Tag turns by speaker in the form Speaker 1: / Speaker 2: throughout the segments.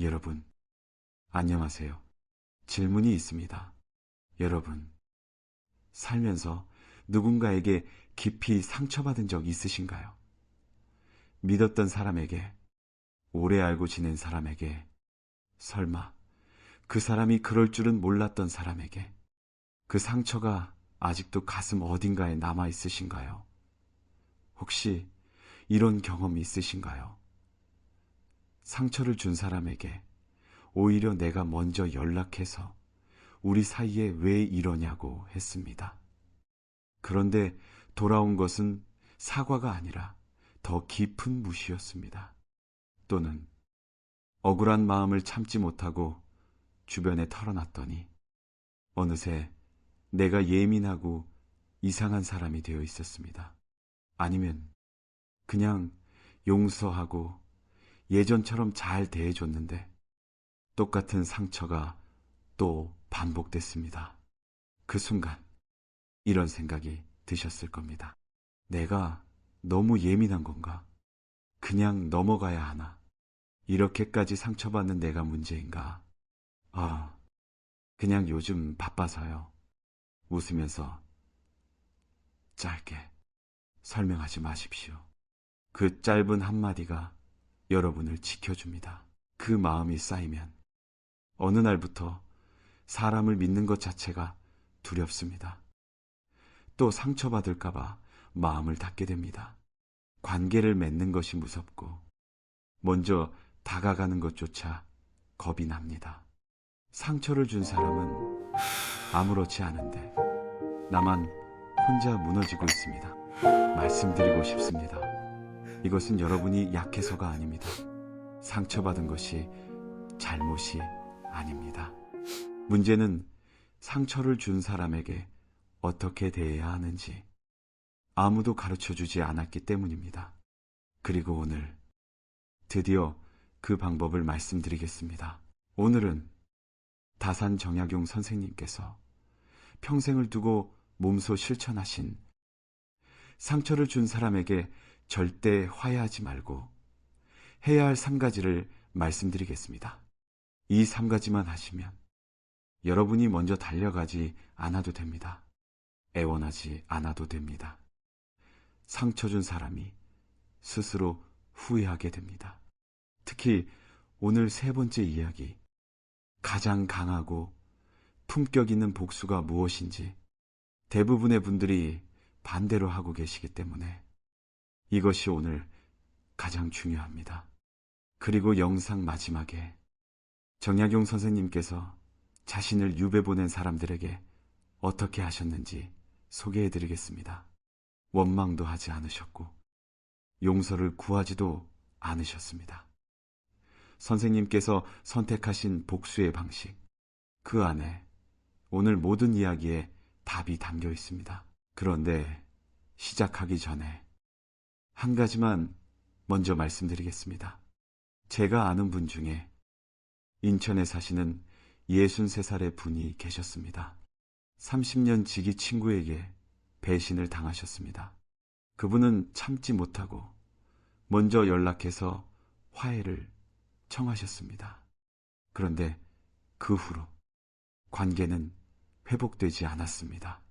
Speaker 1: 여러분, 안녕하세요. 질문이 있습니다. 여러분, 살면서 누군가에게 깊이 상처받은 적 있으신가요? 믿었던 사람에게, 오래 알고 지낸 사람에게, 설마 그 사람이 그럴 줄은 몰랐던 사람에게 그 상처가 아직도 가슴 어딘가에 남아 있으신가요? 혹시 이런 경험 있으신가요? 상처를 준 사람에게 오히려 내가 먼저 연락해서 우리 사이에 왜 이러냐고 했습니다. 그런데 돌아온 것은 사과가 아니라 더 깊은 무시였습니다. 또는 억울한 마음을 참지 못하고 주변에 털어놨더니 어느새 내가 예민하고 이상한 사람이 되어 있었습니다. 아니면 그냥 용서하고 예전처럼 잘 대해줬는데 똑같은 상처가 또 반복됐습니다. 그 순간 이런 생각이 드셨을 겁니다. 내가 너무 예민한 건가? 그냥 넘어가야 하나? 이렇게까지 상처받는 내가 문제인가? 아, 그냥 요즘 바빠서요. 웃으면서 짧게 설명하지 마십시오. 그 짧은 한마디가 여러분을 지켜줍니다. 그 마음이 쌓이면 어느 날부터 사람을 믿는 것 자체가 두렵습니다. 또 상처받을까봐 마음을 닫게 됩니다. 관계를 맺는 것이 무섭고 먼저 다가가는 것조차 겁이 납니다. 상처를 준 사람은 아무렇지 않은데 나만 혼자 무너지고 있습니다. 말씀드리고 싶습니다. 이것은 여러분이 약해서가 아닙니다. 상처받은 것이 잘못이 아닙니다. 문제는 상처를 준 사람에게 어떻게 대해야 하는지 아무도 가르쳐 주지 않았기 때문입니다. 그리고 오늘 드디어 그 방법을 말씀드리겠습니다. 오늘은 다산 정약용 선생님께서 평생을 두고 몸소 실천하신 상처를 준 사람에게 절대 화해하지 말고 해야 할 3가지를 말씀드리겠습니다. 이 3가지만 하시면 여러분이 먼저 달려가지 않아도 됩니다. 애원하지 않아도 됩니다. 상처 준 사람이 스스로 후회하게 됩니다. 특히 오늘 3번째 이야기, 가장 강하고 품격 있는 복수가 무엇인지 대부분의 분들이 반대로 하고 계시기 때문에 이것이 오늘 가장 중요합니다. 그리고 영상 마지막에 정약용 선생님께서 자신을 유배 보낸 사람들에게 어떻게 하셨는지 소개해드리겠습니다. 원망도 하지 않으셨고 용서를 구하지도 않으셨습니다. 선생님께서 선택하신 복수의 방식, 그 안에 오늘 모든 이야기에 답이 담겨 있습니다. 그런데 시작하기 전에 한 가지만 먼저 말씀드리겠습니다. 제가 아는 분 중에 인천에 사시는 63살의 분이 계셨습니다. 30년 지기 친구에게 배신을 당하셨습니다. 그분은 참지 못하고 먼저 연락해서 화해를 청하셨습니다. 그런데 그 후로 관계는 회복되지 않았습니다.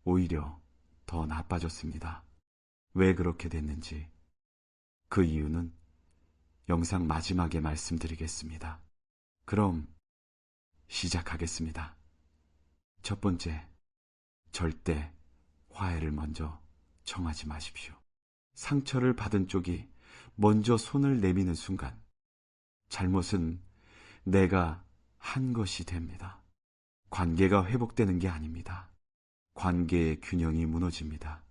Speaker 1: 오히려 더 나빠졌습니다. 왜 그렇게 됐는지 그 이유는 영상 마지막에 말씀드리겠습니다. 그럼 시작하겠습니다. 첫 번째, 절대 화해를 먼저 청하지 마십시오. 상처를 받은 쪽이 먼저 손을 내미는 순간 잘못은 내가 한 것이 됩니다. 관계가 회복되는 게 아닙니다. 관계의 균형이 무너집니다.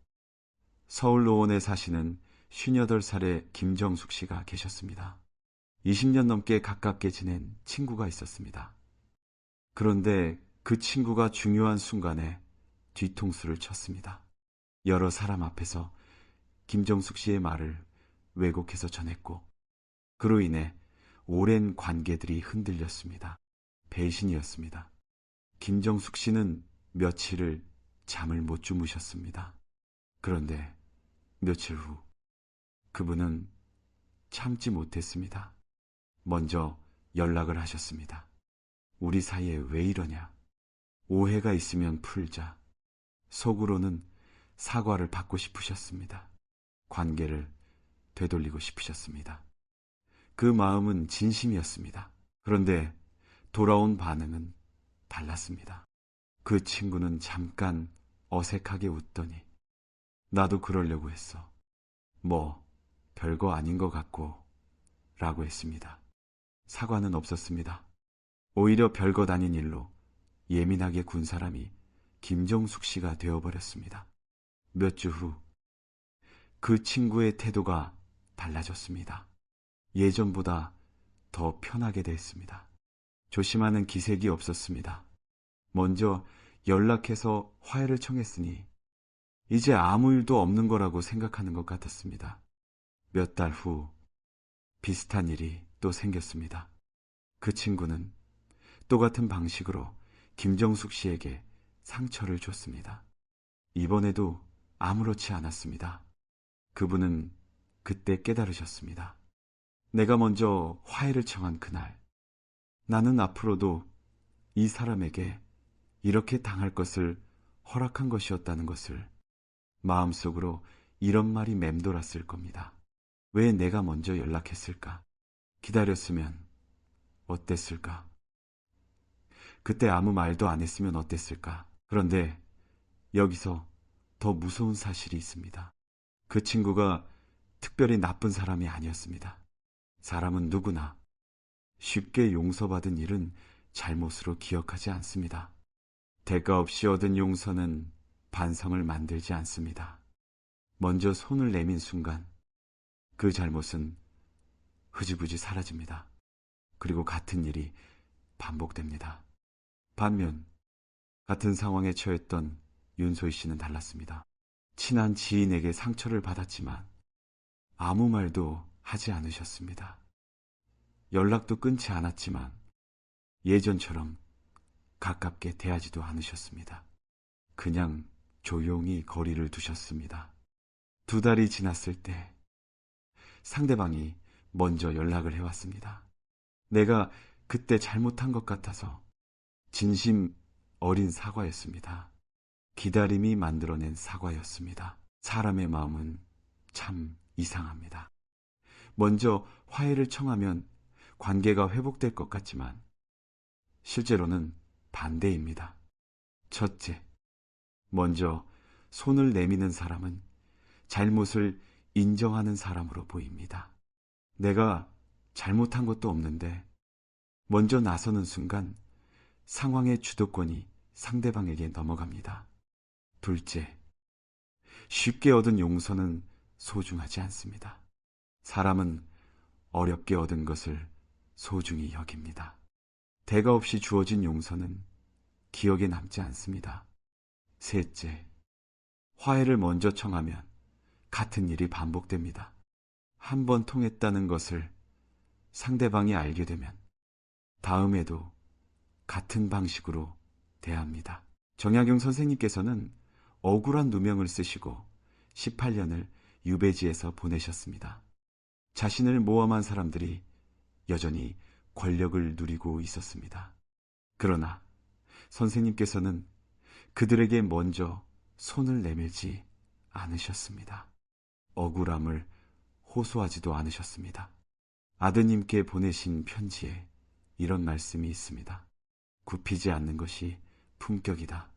Speaker 1: 서울 노원에 사시는 58살의 김정숙 씨가 계셨습니다. 20년 넘게 가깝게 지낸 친구가 있었습니다. 그런데 그 친구가 중요한 순간에 뒤통수를 쳤습니다. 여러 사람 앞에서 김정숙 씨의 말을 왜곡해서 전했고 그로 인해 오랜 관계들이 흔들렸습니다. 배신이었습니다. 김정숙 씨는 며칠을 잠을 못 주무셨습니다. 그런데 며칠 후 그분은 참지 못했습니다. 먼저 연락을 하셨습니다. 우리 사이에 왜 이러냐? 오해가 있으면 풀자. 속으로는 사과를 받고 싶으셨습니다. 관계를 되돌리고 싶으셨습니다. 그 마음은 진심이었습니다. 그런데 돌아온 반응은 달랐습니다. 그 친구는 잠깐 어색하게 웃더니 나도 그러려고 했어. 뭐 별거 아닌 것 같고 라고 했습니다. 사과는 없었습니다. 오히려 별것 아닌 일로 예민하게 군 사람이 김정숙 씨가 되어버렸습니다. 몇 주 후 그 친구의 태도가 달라졌습니다. 예전보다 더 편하게 됐습니다. 조심하는 기색이 없었습니다. 먼저 연락해서 화해를 청했으니 이제 아무 일도 없는 거라고 생각하는 것 같았습니다. 몇 달 후 비슷한 일이 또 생겼습니다. 그 친구는 똑같은 방식으로 김정숙 씨에게 상처를 줬습니다. 이번에도 아무렇지 않았습니다. 그분은 그때 깨달으셨습니다. 내가 먼저 화해를 청한 그날, 나는 앞으로도 이 사람에게 이렇게 당할 것을 허락한 것이었다는 것을 마음속으로 이런 말이 맴돌았을 겁니다. 왜 내가 먼저 연락했을까? 기다렸으면 어땠을까? 그때 아무 말도 안 했으면 어땠을까? 그런데 여기서 더 무서운 사실이 있습니다. 그 친구가 특별히 나쁜 사람이 아니었습니다. 사람은 누구나 쉽게 용서받은 일은 잘못으로 기억하지 않습니다. 대가 없이 얻은 용서는 반성을 만들지 않습니다. 먼저 손을 내민 순간 그 잘못은 흐지부지 사라집니다. 그리고 같은 일이 반복됩니다. 반면 같은 상황에 처했던 윤소희 씨는 달랐습니다. 친한 지인에게 상처를 받았지만 아무 말도 하지 않으셨습니다. 연락도 끊지 않았지만 예전처럼 가깝게 대하지도 않으셨습니다. 그냥 조용히 거리를 두셨습니다. 2달이 지났을 때 상대방이 먼저 연락을 해왔습니다. 내가 그때 잘못한 것 같아서 진심 어린 사과였습니다. 기다림이 만들어낸 사과였습니다. 사람의 마음은 참 이상합니다. 먼저 화해를 청하면 관계가 회복될 것 같지만 실제로는 반대입니다. 첫째, 먼저 손을 내미는 사람은 잘못을 인정하는 사람으로 보입니다. 내가 잘못한 것도 없는데 먼저 나서는 순간 상황의 주도권이 상대방에게 넘어갑니다. 둘째, 쉽게 얻은 용서는 소중하지 않습니다. 사람은 어렵게 얻은 것을 소중히 여깁니다. 대가 없이 주어진 용서는 기억에 남지 않습니다. 셋째, 화해를 먼저 청하면 같은 일이 반복됩니다. 한 번 통했다는 것을 상대방이 알게 되면 다음에도 같은 방식으로 대합니다. 정약용 선생님께서는 억울한 누명을 쓰시고 18년을 유배지에서 보내셨습니다. 자신을 모함한 사람들이 여전히 권력을 누리고 있었습니다. 그러나 선생님께서는 그들에게 먼저 손을 내밀지 않으셨습니다. 억울함을 호소하지도 않으셨습니다. 아드님께 보내신 편지에 이런 말씀이 있습니다. 굽히지 않는 것이 품격이다.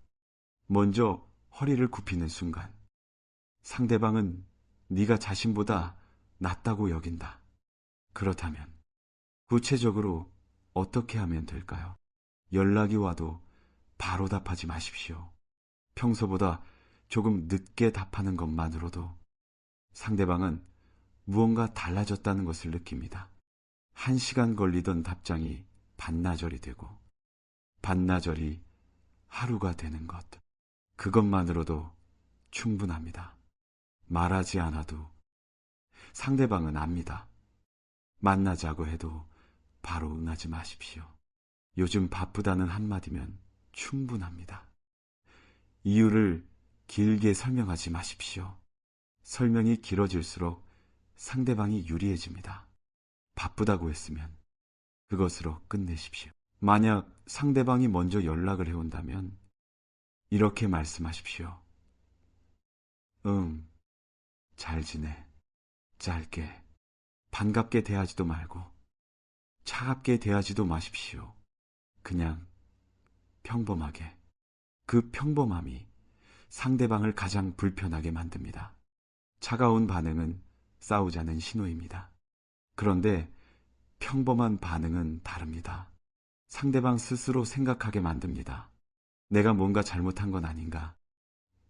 Speaker 1: 먼저 허리를 굽히는 순간 상대방은 네가 자신보다 낫다고 여긴다. 그렇다면 구체적으로 어떻게 하면 될까요? 연락이 와도 바로 답하지 마십시오. 평소보다 조금 늦게 답하는 것만으로도 상대방은 무언가 달라졌다는 것을 느낍니다. 1시간 걸리던 답장이 반나절이 되고 반나절이 하루가 되는 것. 그것만으로도 충분합니다. 말하지 않아도 상대방은 압니다. 만나자고 해도 바로 응하지 마십시오. 요즘 바쁘다는 한마디면 충분합니다. 이유를 길게 설명하지 마십시오. 설명이 길어질수록 상대방이 유리해집니다. 바쁘다고 했으면 그것으로 끝내십시오. 만약 상대방이 먼저 연락을 해온다면 이렇게 말씀하십시오. 잘 지내. 짧게, 반갑게 대하지도 말고 차갑게 대하지도 마십시오. 그냥 평범하게. 그 평범함이 상대방을 가장 불편하게 만듭니다. 차가운 반응은 싸우자는 신호입니다. 그런데 평범한 반응은 다릅니다. 상대방 스스로 생각하게 만듭니다. 내가 뭔가 잘못한 건 아닌가?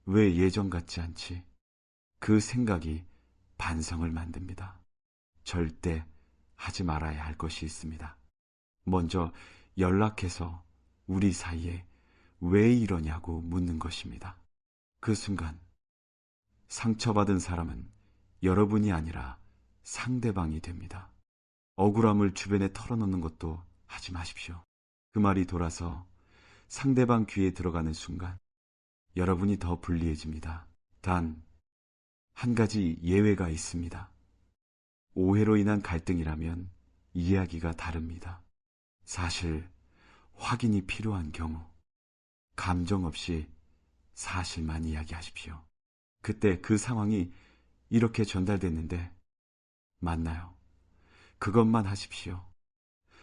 Speaker 1: 왜 예전 같지 않지? 그 생각이 반성을 만듭니다. 절대 하지 말아야 할 것이 있습니다. 먼저 연락해서 우리 사이에 왜 이러냐고 묻는 것입니다. 그 순간 상처받은 사람은 여러분이 아니라 상대방이 됩니다. 억울함을 주변에 털어놓는 것도 하지 마십시오. 그 말이 돌아서 상대방 귀에 들어가는 순간 여러분이 더 불리해집니다. 단 한 가지 예외가 있습니다. 오해로 인한 갈등이라면 이야기가 다릅니다. 사실 확인이 필요한 경우 감정 없이 사실만 이야기하십시오. 그때 그 상황이 이렇게 전달됐는데 맞나요? 그것만 하십시오.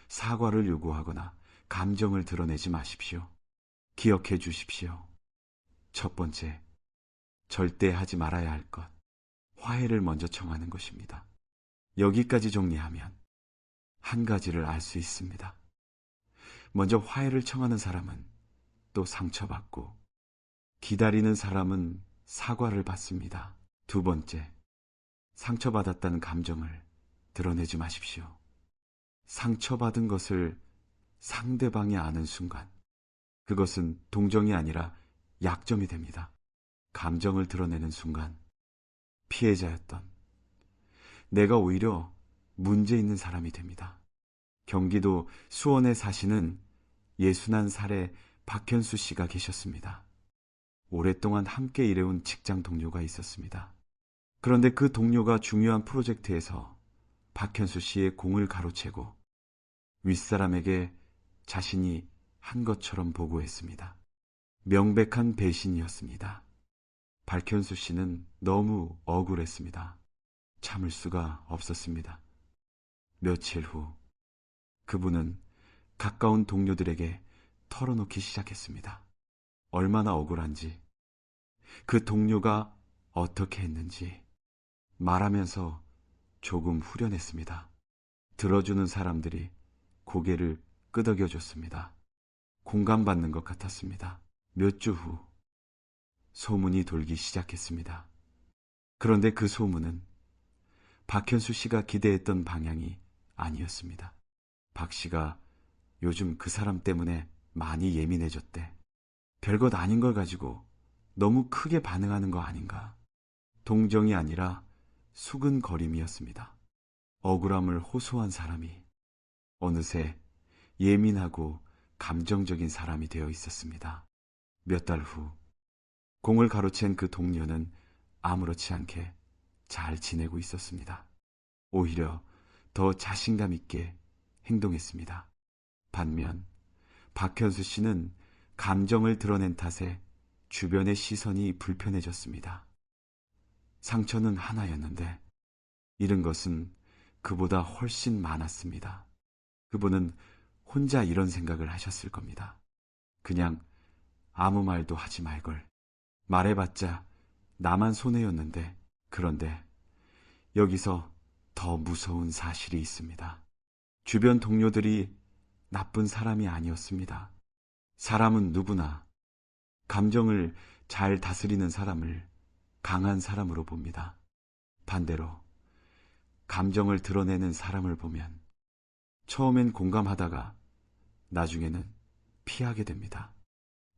Speaker 1: 사과를 요구하거나 감정을 드러내지 마십시오. 기억해 주십시오. 첫 번째, 절대 하지 말아야 할 것, 화해를 먼저 청하는 것입니다. 여기까지 정리하면 한 가지를 알 수 있습니다. 먼저 화해를 청하는 사람은 또 상처받고 기다리는 사람은 사과를 받습니다. 두 번째, 상처받았다는 감정을 드러내지 마십시오. 상처받은 것을 상대방이 아는 순간 그것은 동정이 아니라 약점이 됩니다. 감정을 드러내는 순간 피해자였던 내가 오히려 문제 있는 사람이 됩니다. 경기도 수원에 사시는 61살의 박현수 씨가 계셨습니다. 오랫동안 함께 일해온 직장 동료가 있었습니다. 그런데 그 동료가 중요한 프로젝트에서 박현수 씨의 공을 가로채고 윗사람에게 자신이 한 것처럼 보고했습니다. 명백한 배신이었습니다. 박현수 씨는 너무 억울했습니다. 참을 수가 없었습니다. 며칠 후 그분은 가까운 동료들에게 털어놓기 시작했습니다. 얼마나 억울한지, 그 동료가 어떻게 했는지 말하면서 조금 후련했습니다. 들어주는 사람들이 고개를 끄덕여줬습니다. 공감받는 것 같았습니다. 몇 주 후 소문이 돌기 시작했습니다. 그런데 그 소문은 박현수 씨가 기대했던 방향이 아니었습니다. 박 씨가 요즘 그 사람 때문에 많이 예민해졌대. 별것 아닌 걸 가지고 너무 크게 반응하는 거 아닌가. 동정이 아니라 수근거림이었습니다. 억울함을 호소한 사람이 어느새 예민하고 감정적인 사람이 되어 있었습니다. 몇 달 후 공을 가로챈 그 동료는 아무렇지 않게 잘 지내고 있었습니다. 오히려 더 자신감 있게 행동했습니다. 반면 박현수 씨는 감정을 드러낸 탓에 주변의 시선이 불편해졌습니다. 상처는 하나였는데 잃은 것은 그보다 훨씬 많았습니다. 그분은 혼자 이런 생각을 하셨을 겁니다. 그냥 아무 말도 하지 말걸. 말해봤자 나만 손해였는데. 그런데 여기서 더 무서운 사실이 있습니다. 주변 동료들이 나쁜 사람이 아니었습니다. 사람은 누구나 감정을 잘 다스리는 사람을 강한 사람으로 봅니다. 반대로 감정을 드러내는 사람을 보면 처음엔 공감하다가 나중에는 피하게 됩니다.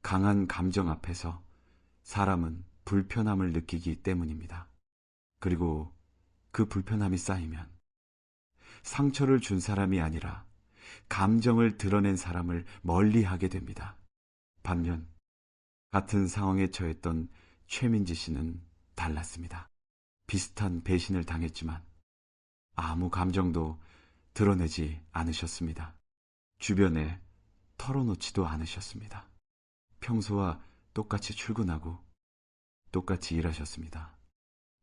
Speaker 1: 강한 감정 앞에서 사람은 불편함을 느끼기 때문입니다. 그리고 그 불편함이 쌓이면 상처를 준 사람이 아니라 감정을 드러낸 사람을 멀리하게 됩니다. 반면 같은 상황에 처했던 최민지 씨는 달랐습니다. 비슷한 배신을 당했지만 아무 감정도 드러내지 않으셨습니다. 주변에 털어놓지도 않으셨습니다. 평소와 똑같이 출근하고 똑같이 일하셨습니다.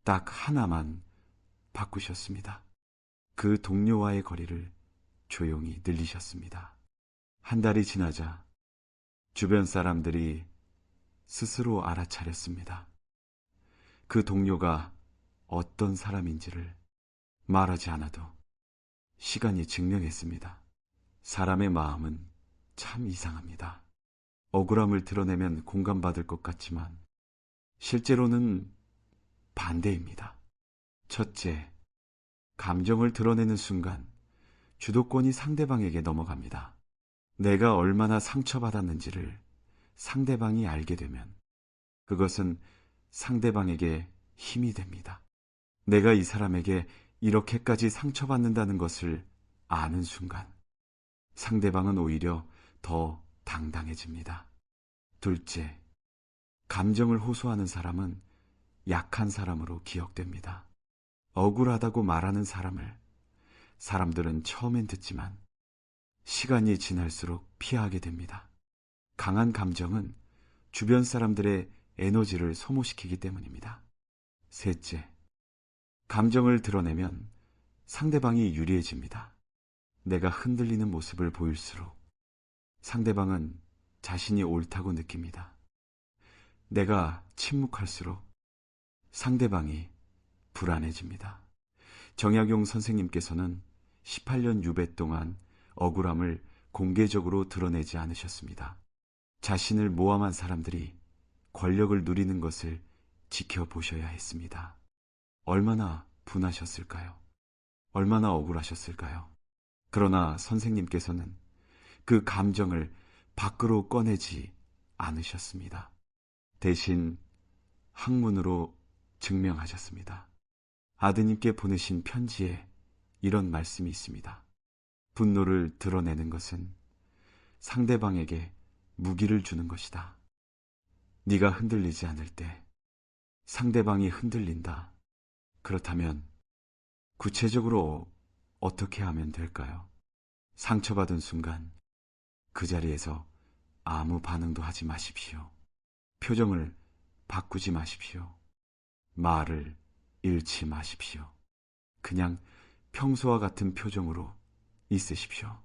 Speaker 1: 딱 하나만 바꾸셨습니다. 그 동료와의 거리를 조용히 늘리셨습니다. 한 달이 지나자 주변 사람들이 스스로 알아차렸습니다. 그 동료가 어떤 사람인지를 말하지 않아도 시간이 증명했습니다. 사람의 마음은 참 이상합니다. 억울함을 드러내면 공감받을 것 같지만 실제로는 반대입니다. 첫째, 감정을 드러내는 순간 주도권이 상대방에게 넘어갑니다. 내가 얼마나 상처받았는지를 상대방이 알게 되면 그것은 상대방에게 힘이 됩니다. 내가 이 사람에게 이렇게까지 상처받는다는 것을 아는 순간 상대방은 오히려 더 당당해집니다. 둘째, 감정을 호소하는 사람은 약한 사람으로 기억됩니다. 억울하다고 말하는 사람을 사람들은 처음엔 듣지만 시간이 지날수록 피하게 됩니다. 강한 감정은 주변 사람들의 에너지를 소모시키기 때문입니다. 셋째, 감정을 드러내면 상대방이 유리해집니다. 내가 흔들리는 모습을 보일수록 상대방은 자신이 옳다고 느낍니다. 내가 침묵할수록 상대방이 불안해집니다. 정약용 선생님께서는 18년 유배 동안 억울함을 공개적으로 드러내지 않으셨습니다. 자신을 모함한 사람들이 권력을 누리는 것을 지켜보셔야 했습니다. 얼마나 분하셨을까요? 얼마나 억울하셨을까요? 그러나 선생님께서는 그 감정을 밖으로 꺼내지 않으셨습니다. 대신 학문으로 증명하셨습니다. 아드님께 보내신 편지에 이런 말씀이 있습니다. 분노를 드러내는 것은 상대방에게 무기를 주는 것이다. 네가 흔들리지 않을 때 상대방이 흔들린다. 그렇다면 구체적으로 어떻게 하면 될까요? 상처받은 순간 그 자리에서 아무 반응도 하지 마십시오. 표정을 바꾸지 마십시오. 말을 잃지 마십시오. 그냥 평소와 같은 표정으로 있으십시오.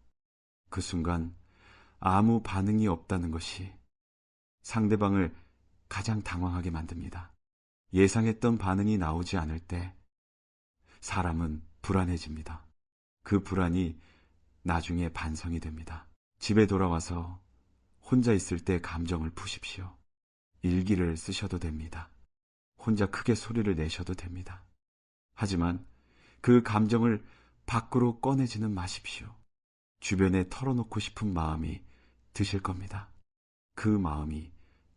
Speaker 1: 그 순간 아무 반응이 없다는 것이 상대방을 가장 당황하게 만듭니다. 예상했던 반응이 나오지 않을 때 사람은 불안해집니다. 그 불안이 나중에 반성이 됩니다. 집에 돌아와서 혼자 있을 때 감정을 푸십시오. 일기를 쓰셔도 됩니다. 혼자 크게 소리를 내셔도 됩니다. 하지만 그 감정을 밖으로 꺼내지는 마십시오. 주변에 털어놓고 싶은 마음이 드실 겁니다. 그 마음이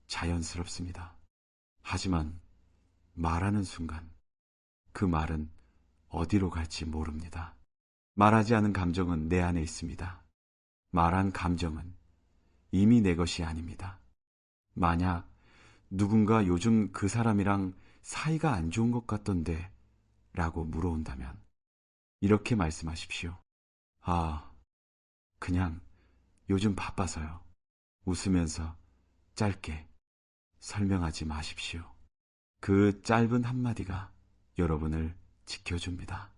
Speaker 1: 자연스럽습니다. 하지만 말하는 순간 그 말은 어디로 갈지 모릅니다. 말하지 않은 감정은 내 안에 있습니다. 말한 감정은 이미 내 것이 아닙니다. 만약 누군가 요즘 그 사람이랑 사이가 안 좋은 것 같던데 라고 물어온다면 이렇게 말씀하십시오. 아, 그냥 요즘 바빠서요. 웃으면서 짧게 설명하지 마십시오. 그 짧은 한마디가 여러분을 지켜줍니다.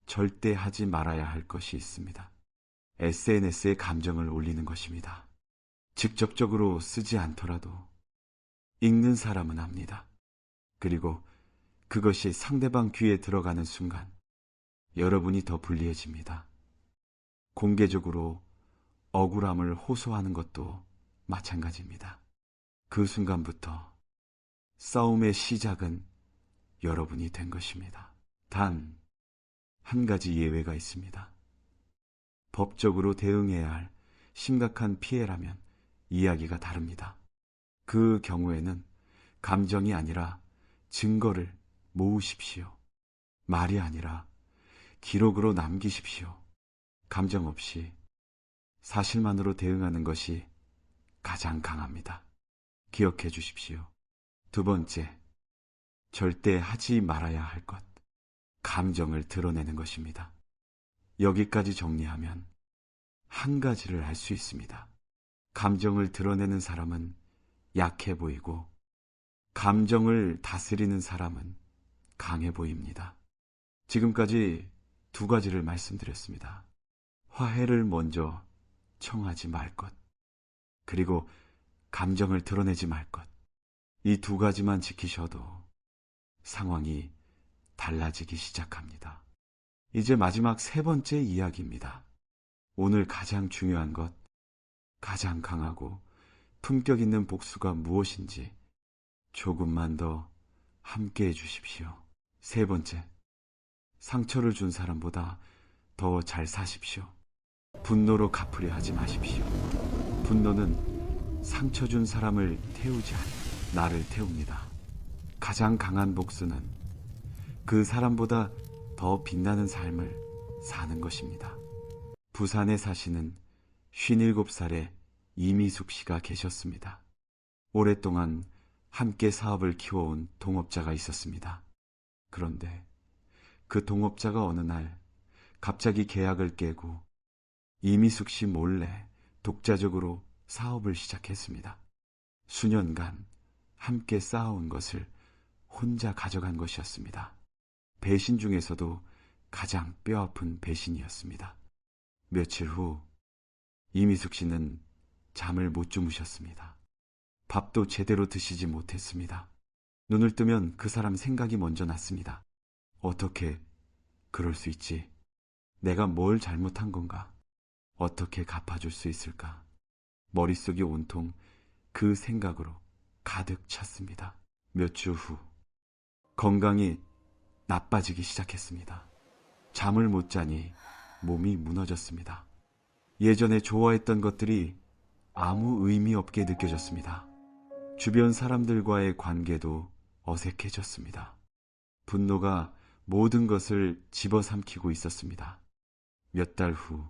Speaker 1: 절대 하지 말아야 할 것이 있습니다. SNS에 감정을 올리는 것입니다. 직접적으로 쓰지 않더라도 읽는 사람은 압니다. 그리고 그것이 상대방 귀에 들어가는 순간 여러분이 더 불리해집니다. 공개적으로 억울함을 호소하는 것도 마찬가지입니다. 그 순간부터 싸움의 시작은 여러분이 된 것입니다. 단 한 가지 예외가 있습니다. 법적으로 대응해야 할 심각한 피해라면 이야기가 다릅니다. 그 경우에는 감정이 아니라 증거를 모으십시오. 말이 아니라 기록으로 남기십시오. 감정 없이 사실만으로 대응하는 것이 가장 강합니다. 기억해 주십시오. 두 번째, 절대 하지 말아야 할 것, 감정을 드러내는 것입니다. 여기까지 정리하면 한 가지를 알 수 있습니다. 감정을 드러내는 사람은 약해 보이고 감정을 다스리는 사람은 강해 보입니다. 지금까지 두 가지를 말씀드렸습니다. 화해를 먼저 청하지 말 것, 그리고 감정을 드러내지 말 것. 이 두 가지만 지키셔도 상황이 달라지기 시작합니다. 이제 마지막 세 번째 이야기입니다. 오늘 가장 중요한 것, 가장 강하고 품격 있는 복수가 무엇인지 조금만 더 함께 해주십시오. 세 번째, 상처를 준 사람보다 더 잘 사십시오. 분노로 갚으려 하지 마십시오. 분노는 상처 준 사람을 태우지 않아 나를 태웁니다. 가장 강한 복수는 그 사람보다 더 빛나는 삶을 사는 것입니다. 부산에 사시는 57살의 이미숙 씨가 계셨습니다. 오랫동안 함께 사업을 키워온 동업자가 있었습니다. 그런데 그 동업자가 어느 날 갑자기 계약을 깨고 이미숙 씨 몰래 독자적으로 사업을 시작했습니다. 수년간 함께 쌓아온 것을 혼자 가져간 것이었습니다. 배신 중에서도 가장 뼈아픈 배신이었습니다. 며칠 후 이미숙 씨는 잠을 못 주무셨습니다. 밥도 제대로 드시지 못했습니다. 눈을 뜨면 그 사람 생각이 먼저 났습니다. 어떻게 그럴 수 있지? 내가 뭘 잘못한 건가? 어떻게 갚아줄 수 있을까? 머릿속이 온통 그 생각으로 가득 찼습니다. 몇 주 후 건강이 나빠지기 시작했습니다. 잠을 못 자니 몸이 무너졌습니다. 예전에 좋아했던 것들이 아무 의미 없게 느껴졌습니다. 주변 사람들과의 관계도 어색해졌습니다. 분노가 모든 것을 집어삼키고 있었습니다. 몇 달 후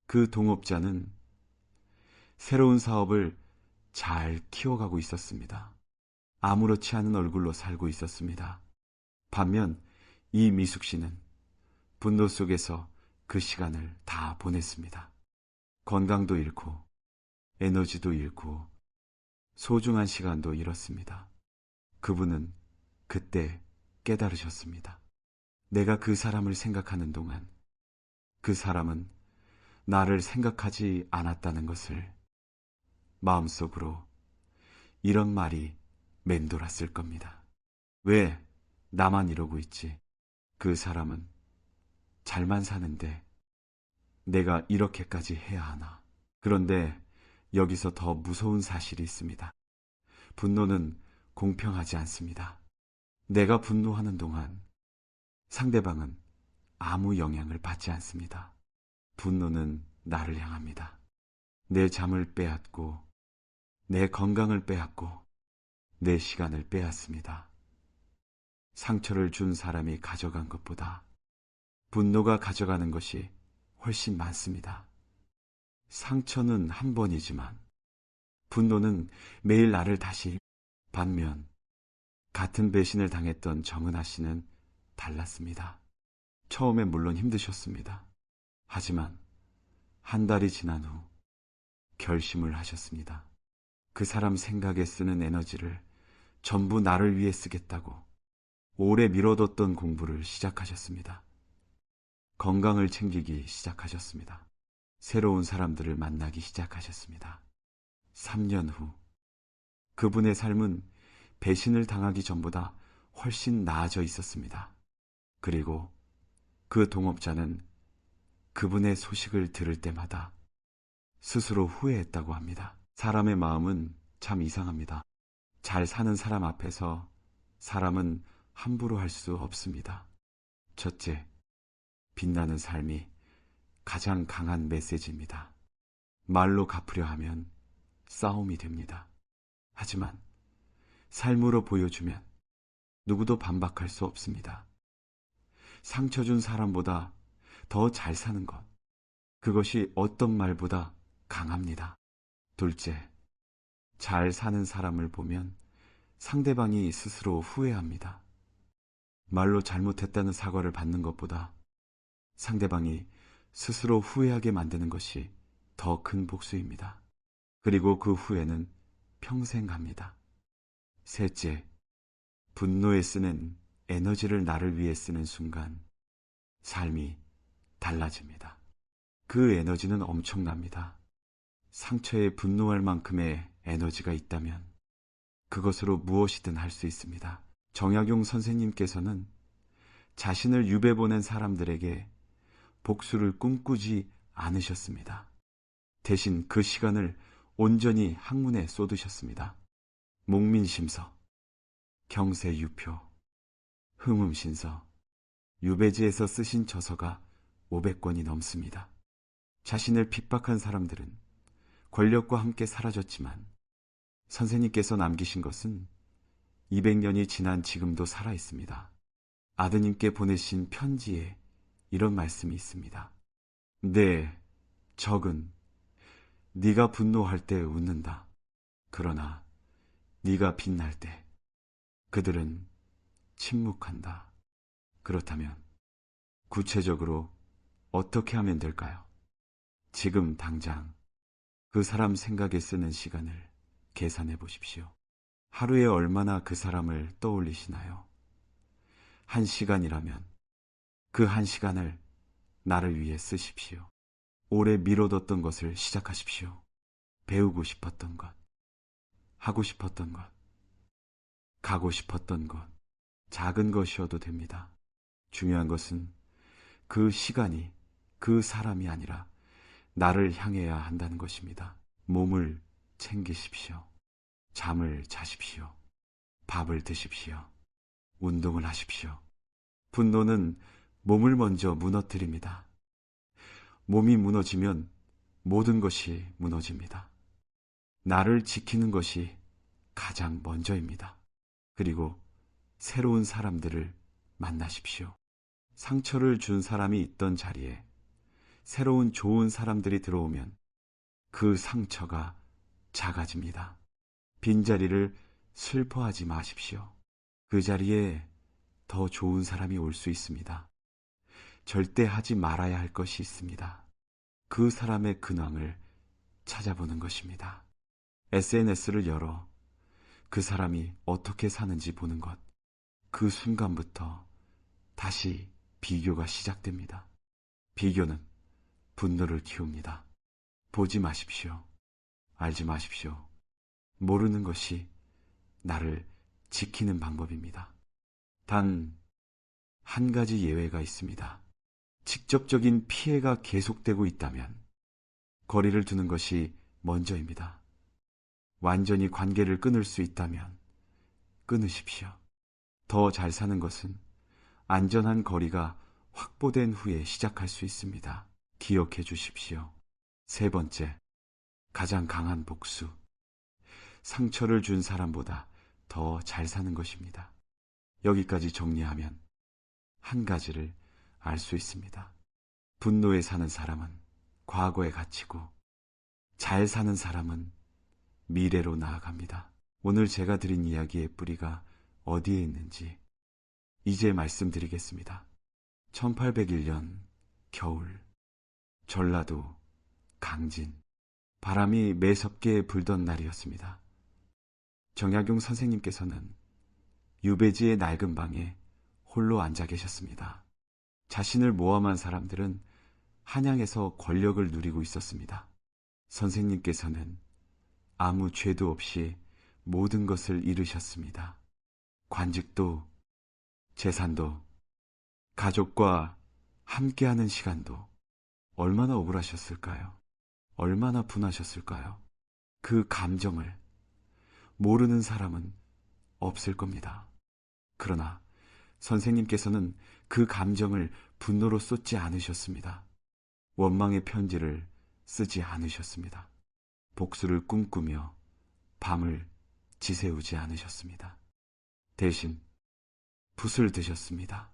Speaker 1: 그 동업자는 새로운 사업을 잘 키워가고 있었습니다. 아무렇지 않은 얼굴로 살고 있었습니다. 반면 이 미숙 씨는 분노 속에서 그 시간을 다 보냈습니다. 건강도 잃고 에너지도 잃고 소중한 시간도 잃었습니다. 그분은 그때 깨달으셨습니다. 내가 그 사람을 생각하는 동안 그 사람은 나를 생각하지 않았다는 것을. 마음속으로 이런 말이 맴돌았을 겁니다. 왜 나만 이러고 있지? 그 사람은 잘만 사는데 내가 이렇게까지 해야 하나? 그런데 여기서 더 무서운 사실이 있습니다. 분노는 공평하지 않습니다. 내가 분노하는 동안 상대방은 아무 영향을 받지 않습니다. 분노는 나를 향합니다. 내 잠을 빼앗고 내 건강을 빼앗고 내 시간을 빼앗습니다. 상처를 준 사람이 가져간 것보다 분노가 가져가는 것이 훨씬 많습니다. 상처는 한 번이지만 분노는 매일 나를 다시. 반면 같은 배신을 당했던 정은아 씨는 달랐습니다. 처음엔 물론 힘드셨습니다. 하지만 한 달이 지난 후 결심을 하셨습니다. 그 사람 생각에 쓰는 에너지를 전부 나를 위해 쓰겠다고 오래 미뤄뒀던 공부를 시작하셨습니다. 건강을 챙기기 시작하셨습니다. 새로운 사람들을 만나기 시작하셨습니다. 3년 후 그분의 삶은 배신을 당하기 전보다 훨씬 나아져 있었습니다. 그리고 그 동업자는 그분의 소식을 들을 때마다 스스로 후회했다고 합니다. 사람의 마음은 참 이상합니다. 잘 사는 사람 앞에서 사람은 함부로 할 수 없습니다. 첫째, 빛나는 삶이 가장 강한 메시지입니다. 말로 갚으려 하면 싸움이 됩니다. 하지만 삶으로 보여주면 누구도 반박할 수 없습니다. 상처 준 사람보다 더 잘 사는 것, 그것이 어떤 말보다 강합니다. 둘째, 잘 사는 사람을 보면 상대방이 스스로 후회합니다. 말로 잘못했다는 사과를 받는 것보다 상대방이 스스로 후회하게 만드는 것이 더 큰 복수입니다. 그리고 그 후회는 평생 갑니다. 셋째, 분노에 쓰는 에너지를 나를 위해 쓰는 순간 삶이 달라집니다. 그 에너지는 엄청납니다. 상처에 분노할 만큼의 에너지가 있다면 그것으로 무엇이든 할 수 있습니다. 정약용 선생님께서는 자신을 유배 보낸 사람들에게 복수를 꿈꾸지 않으셨습니다. 대신 그 시간을 온전히 학문에 쏟으셨습니다. 목민심서, 경세유표, 흥음신서, 유배지에서 쓰신 저서가 500권이 넘습니다. 자신을 핍박한 사람들은 권력과 함께 사라졌지만 선생님께서 남기신 것은 200년이 지난 지금도 살아있습니다. 아드님께 보내신 편지에 이런 말씀이 있습니다. 네, 적은 네가 분노할 때 웃는다. 그러나 네가 빛날 때 그들은 침묵한다. 그렇다면 구체적으로 어떻게 하면 될까요? 지금 당장 그 사람 생각에 쓰는 시간을 계산해 보십시오. 하루에 얼마나 그 사람을 떠올리시나요? 1시간이라면 그 1시간을 나를 위해 쓰십시오. 오래 미뤄뒀던 것을 시작하십시오. 배우고 싶었던 것, 하고 싶었던 것, 가고 싶었던 것, 작은 것이어도 됩니다. 중요한 것은 그 시간이 그 사람이 아니라 나를 향해야 한다는 것입니다. 몸을 챙기십시오. 잠을 자십시오. 밥을 드십시오. 운동을 하십시오. 분노는 몸을 먼저 무너뜨립니다. 몸이 무너지면 모든 것이 무너집니다. 나를 지키는 것이 가장 먼저입니다. 그리고 새로운 사람들을 만나십시오. 상처를 준 사람이 있던 자리에 새로운 좋은 사람들이 들어오면 그 상처가 작아집니다. 빈자리를 슬퍼하지 마십시오. 그 자리에 더 좋은 사람이 올 수 있습니다. 절대 하지 말아야 할 것이 있습니다. 그 사람의 근황을 찾아보는 것입니다. SNS를 열어 그 사람이 어떻게 사는지 보는 것. 그 순간부터 다시 비교가 시작됩니다. 비교는 분노를 키웁니다. 보지 마십시오. 알지 마십시오. 모르는 것이 나를 지키는 방법입니다. 단 한 가지 예외가 있습니다. 직접적인 피해가 계속되고 있다면 거리를 두는 것이 먼저입니다. 완전히 관계를 끊을 수 있다면 끊으십시오. 더 잘 사는 것은 안전한 거리가 확보된 후에 시작할 수 있습니다. 기억해 주십시오. 세 번째, 가장 강한 복수. 상처를 준 사람보다 더 잘 사는 것입니다. 여기까지 정리하면 한 가지를 알 수 있습니다. 분노에 사는 사람은 과거에 갇히고 잘 사는 사람은 미래로 나아갑니다. 오늘 제가 드린 이야기의 뿌리가 어디에 있는지 이제 말씀드리겠습니다. 1801년 겨울, 전라도 강진, 바람이 매섭게 불던 날이었습니다. 정약용 선생님께서는 유배지의 낡은 방에 홀로 앉아 계셨습니다. 자신을 모함한 사람들은 한양에서 권력을 누리고 있었습니다. 선생님께서는 아무 죄도 없이 모든 것을 잃으셨습니다. 관직도, 재산도, 가족과 함께하는 시간도. 얼마나 억울하셨을까요? 얼마나 분하셨을까요? 그 감정을 모르는 사람은 없을 겁니다. 그러나 선생님께서는 그 감정을 분노로 쏟지 않으셨습니다. 원망의 편지를 쓰지 않으셨습니다. 복수를 꿈꾸며 밤을 지새우지 않으셨습니다. 대신 붓을 드셨습니다.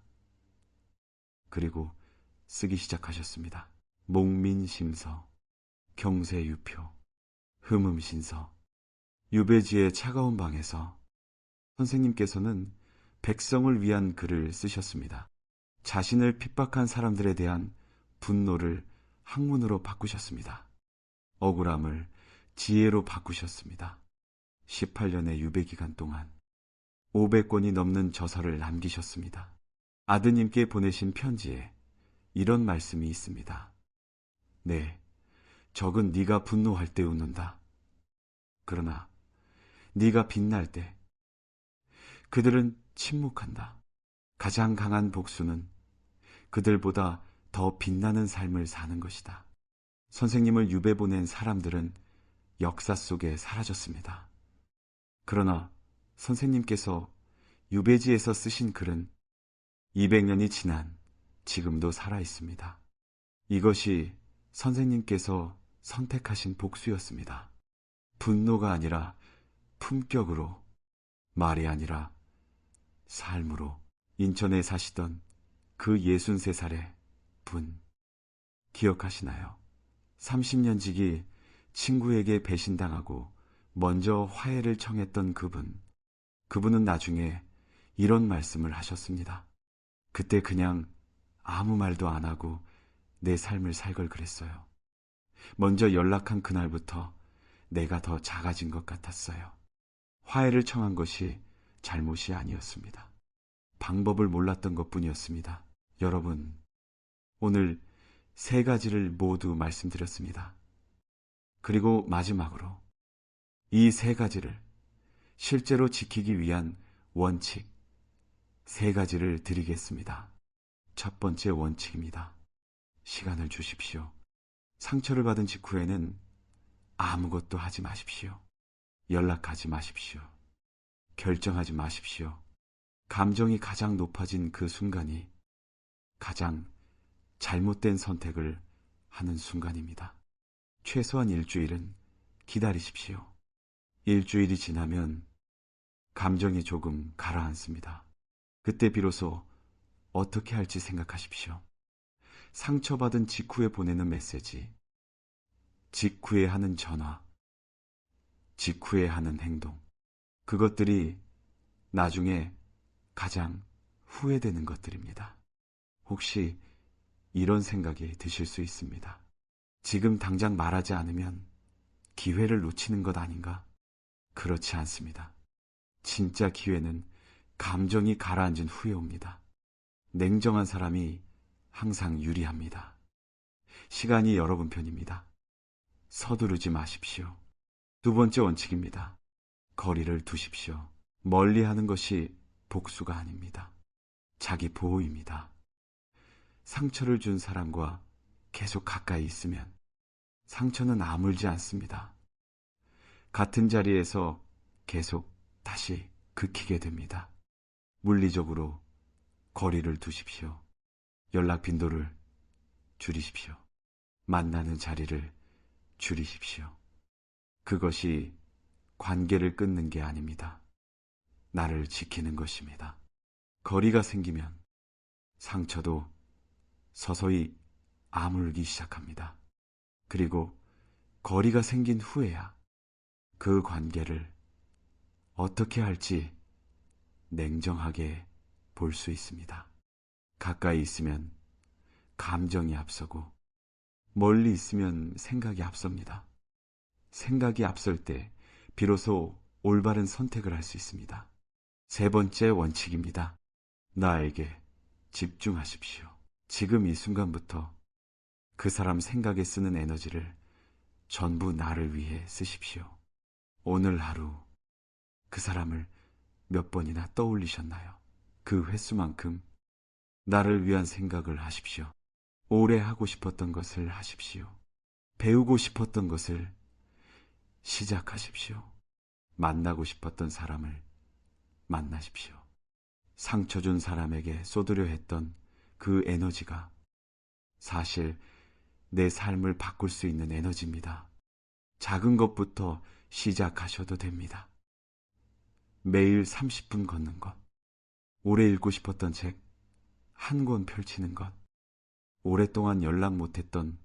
Speaker 1: 그리고 쓰기 시작하셨습니다. 목민심서, 경세유표, 흠음신서. 유배지의 차가운 방에서 선생님께서는 백성을 위한 글을 쓰셨습니다. 자신을 핍박한 사람들에 대한 분노를 학문으로 바꾸셨습니다. 억울함을 지혜로 바꾸셨습니다. 18년의 유배 기간 동안 500권이 넘는 저서를 남기셨습니다. 아드님께 보내신 편지에 이런 말씀이 있습니다. 네, 적은 네가 분노할 때 웃는다. 그러나 네가 빛날 때 그들은 침묵한다. 가장 강한 복수는 그들보다 더 빛나는 삶을 사는 것이다. 선생님을 유배 보낸 사람들은 역사 속에 사라졌습니다. 그러나 선생님께서 유배지에서 쓰신 글은 200년이 지난 지금도 살아 있습니다. 이것이 선생님께서 선택하신 복수였습니다. 분노가 아니라 품격으로, 말이 아니라 삶으로. 인천에 사시던 그 63살의 분 기억하시나요? 30년 지기 친구에게 배신당하고 먼저 화해를 청했던 그분은 나중에 이런 말씀을 하셨습니다. 그때 그냥 아무 말도 안 하고 내 삶을 살 걸 그랬어요. 먼저 연락한 그날부터 내가 더 작아진 것 같았어요. 화해를 청한 것이 잘못이 아니었습니다. 방법을 몰랐던 것뿐이었습니다. 여러분, 오늘 3가지를 모두 말씀드렸습니다. 그리고 마지막으로 이 3가지를 실제로 지키기 위한 원칙 3가지를 드리겠습니다. 첫 번째 원칙입니다. 시간을 주십시오. 상처를 받은 직후에는 아무것도 하지 마십시오. 연락하지 마십시오. 결정하지 마십시오. 감정이 가장 높아진 그 순간이 가장 잘못된 선택을 하는 순간입니다. 최소한 일주일은 기다리십시오. 일주일이 지나면 감정이 조금 가라앉습니다. 그때 비로소 어떻게 할지 생각하십시오. 상처받은 직후에 보내는 메시지, 직후에 하는 전화, 직후에 하는 행동, 그것들이 나중에 가장 후회되는 것들입니다. 혹시 이런 생각이 드실 수 있습니다. 지금 당장 말하지 않으면 기회를 놓치는 것 아닌가? 그렇지 않습니다. 진짜 기회는 감정이 가라앉은 후에 옵니다. 냉정한 사람이 항상 유리합니다. 시간이 여러분 편입니다. 서두르지 마십시오. 두 번째 원칙입니다. 거리를 두십시오. 멀리 하는 것이 복수가 아닙니다. 자기 보호입니다. 상처를 준 사람과 계속 가까이 있으면 상처는 아물지 않습니다. 같은 자리에서 계속 다시 긁히게 됩니다. 물리적으로 거리를 두십시오. 연락 빈도를 줄이십시오. 만나는 자리를 줄이십시오. 그것이 관계를 끊는 게 아닙니다. 나를 지키는 것입니다. 거리가 생기면 상처도 서서히 아물기 시작합니다. 그리고 거리가 생긴 후에야 그 관계를 어떻게 할지 냉정하게 볼 수 있습니다. 가까이 있으면 감정이 앞서고 멀리 있으면 생각이 앞섭니다. 생각이 앞설 때 비로소 올바른 선택을 할 수 있습니다. 세 번째 원칙입니다. 나에게 집중하십시오. 지금 이 순간부터 그 사람 생각에 쓰는 에너지를 전부 나를 위해 쓰십시오. 오늘 하루 그 사람을 몇 번이나 떠올리셨나요? 그 횟수만큼 나를 위한 생각을 하십시오. 오래 하고 싶었던 것을 하십시오. 배우고 싶었던 것을 시작하십시오. 만나고 싶었던 사람을 만나십시오. 상처 준 사람에게 쏟으려 했던 그 에너지가 사실 내 삶을 바꿀 수 있는 에너지입니다. 작은 것부터 시작하셔도 됩니다. 매일 30분 걷는 것, 오래 읽고 싶었던 책 한 권 펼치는 것, 오랫동안 연락 못했던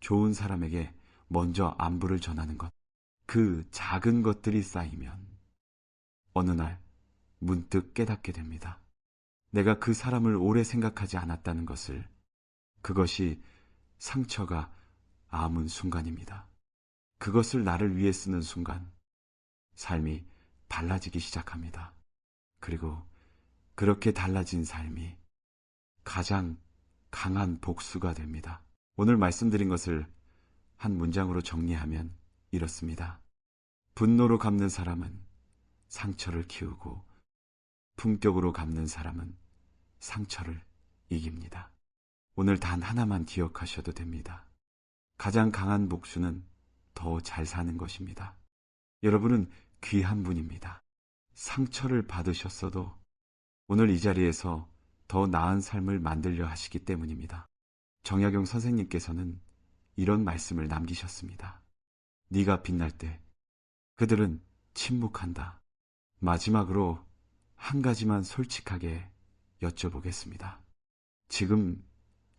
Speaker 1: 좋은 사람에게 먼저 안부를 전하는 것, 그 작은 것들이 쌓이면 어느 날 문득 깨닫게 됩니다. 내가 그 사람을 오래 생각하지 않았다는 것을. 그것이 상처가 아문 순간입니다. 그것을 나를 위해 쓰는 순간 삶이 달라지기 시작합니다. 그리고 그렇게 달라진 삶이 가장 강한 복수가 됩니다. 오늘 말씀드린 것을 한 문장으로 정리하면 이렇습니다. 분노로 갚는 사람은 상처를 키우고 품격으로 갚는 사람은 상처를 이깁니다. 오늘 단 하나만 기억하셔도 됩니다. 가장 강한 복수는 더 잘 사는 것입니다. 여러분은 귀한 분입니다. 상처를 받으셨어도 오늘 이 자리에서 더 나은 삶을 만들려 하시기 때문입니다. 정약용 선생님께서는 이런 말씀을 남기셨습니다. 네가 빛날 때 그들은 침묵한다. 마지막으로 한 가지만 솔직하게 여쭤보겠습니다. 지금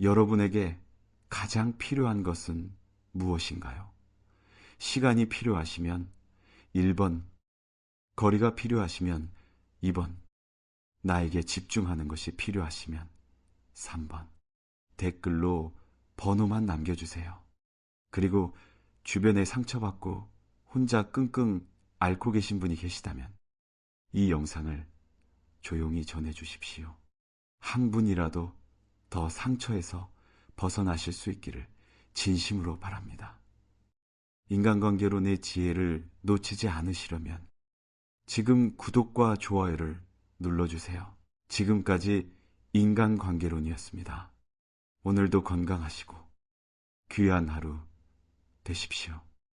Speaker 1: 여러분에게 가장 필요한 것은 무엇인가요? 시간이 필요하시면 1번, 거리가 필요하시면 2번, 나에게 집중하는 것이 필요하시면 3번. 댓글로 번호만 남겨주세요. 그리고 주변에 상처받고 혼자 끙끙 앓고 계신 분이 계시다면 이 영상을 조용히 전해주십시오. 한 분이라도 더 상처에서 벗어나실 수 있기를 진심으로 바랍니다. 인간관계로 내 지혜를 놓치지 않으시려면 지금 구독과 좋아요를 눌러주세요. 지금까지 인간관계론이었습니다. 오늘도 건강하시고 귀한 하루 되십시오.